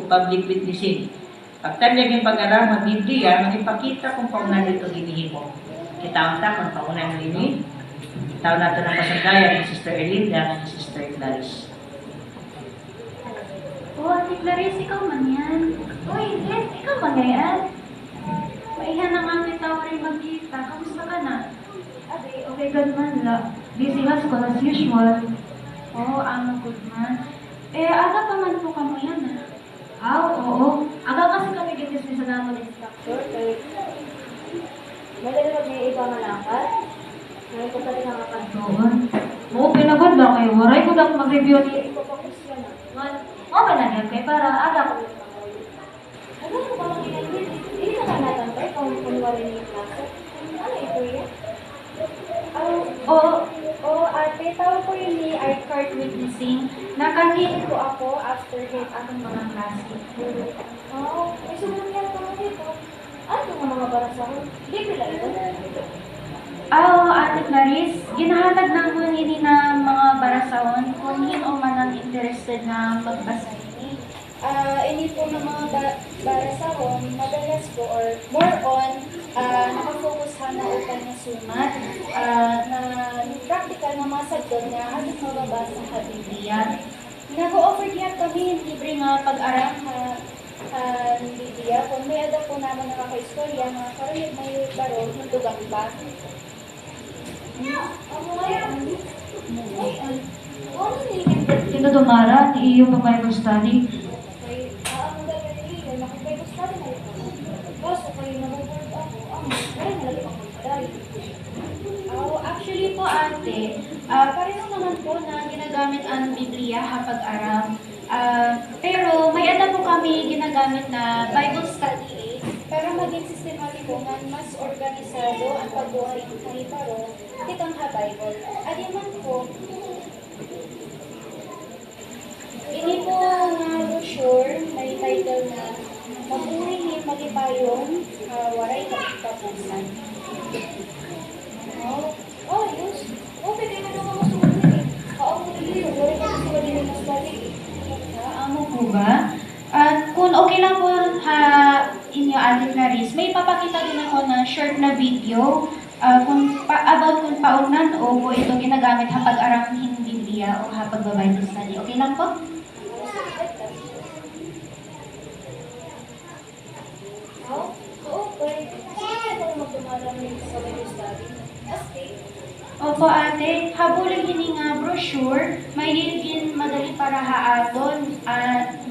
public witnessing. Pagtanyag yung pag-aram, Biblia, magipakita kung paunan dito ginihimo. Kitaon ta kung paunan rini. Kitaon nato ng pasandayan ni Sister Elinda at Sister Clarice. Ate Clarice, ikaw man yan. Uy, Liz, ikaw man yan. Maihan na nga kita rin magkita. Kamusta ka na? Ate, okay, good man la. Busy as ko as usual. Oo, good man. Aga pa man po kamo yan oo. Aga kasi kami gitis ni sa namon instructor. Kaya, madali mag may iba malakad. Ngayon ko pala nakakad doon. Oo, pinagod ba kayo? Waray ko dapat mag-review ni Iko pa kusya na. Okay na yan kayo para aga ko yung pangalan. Ano ko ba mag-inan din? Hindi ka nga natantay kung kunwari niyo yung klase. Ano ito yan? Oo, ate, tawag ko yun ni art card witnessing. Nakahit ko ako after hit atong mga klase. Oo, may sumunod yan ko dito. Ano itong mga barasahan? Libre lang ito. Ate Clarice, ginahatag na mo nini ng mga barasahon kung hin o man ang interested na magbasa ini. Ini po ng mga barasahon, madalas po or more on, nakafocus na upang na sumat, na practical na masagdon na ating mababasa sa Biblia. Nag-o-offer diyan kami libre nga pag-aram sa Biblia. Kung may ada po naman nakaka-istorya, mga karunit may baro, natugang ba? Kinadumara ni iyo pa Bible study. Actually po ate, pareho naman po na ginagamit ang Biblia pag-aram. Pero may ada po kami ginagamit na Bible study aid para maging sistematiko nga mas organisado ang pagbuhay ng kaniparo kitang Bible. Adi man po, ini po nga brochure may title na Mabuhay Magipayong Waray Kapitapusan. Yes. Pwede na naman masulit eh. Ako nila yun, waray kapitapusan din na study eh. Amo po ba? At kung okay lang po inyo, Ate Clarice, may papakita din ako na short na video about kung paunan o kung ito ginagamit pag-aramihin Biblia o pag-Bible study. Okay lang po? Opo ate, habulin din nga brochure, may din madali para haadon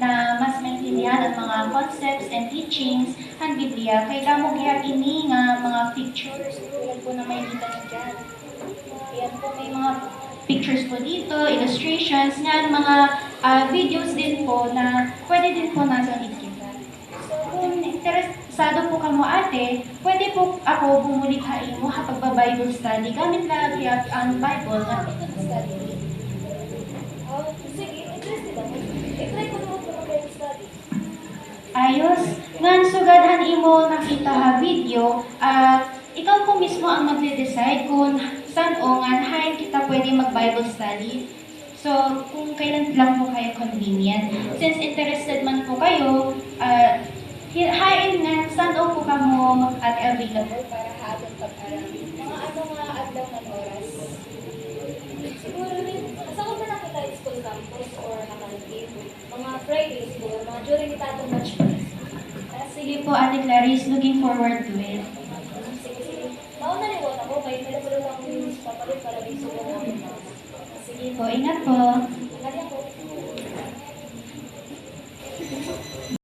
na mas maintindihan ang mga concepts and teachings ng Biblia. Kaya kamo kaya ini nga mga pictures, tulad po na may kita nyo dyan. Yan po, may mga pictures po dito, illustrations, nga mga videos din po na pwede din po nasa ikita. So kung interesado po kamo ate, pwede po ako bumulikhain mo pag-Bible study. Gamit lagi ang Bible na study. Sige, interested ako. I-try ko naman mag-Bible study. Ayos. Ngan sugadhan imo nakita video, ikaw po mismo ang magde-decide kung saan o ngan kita pwede mag-Bible study. So, kung kailan lang po kayo convenient. Since interested man po kayo, hain nga, saan po ka mo at available para haatong pag-aram. Mga nga adlaw ng oras? Siguro rin, saan ko ba nakita yung school campus or nakalagay? Mga Fridays siguro, mga during itatong match days. Sige po, Ate Clarice, looking forward to it. Sige. Mauna niwot ako, may pala lang yung papalit para di sulo namin. Sige po, ingat po. Ingat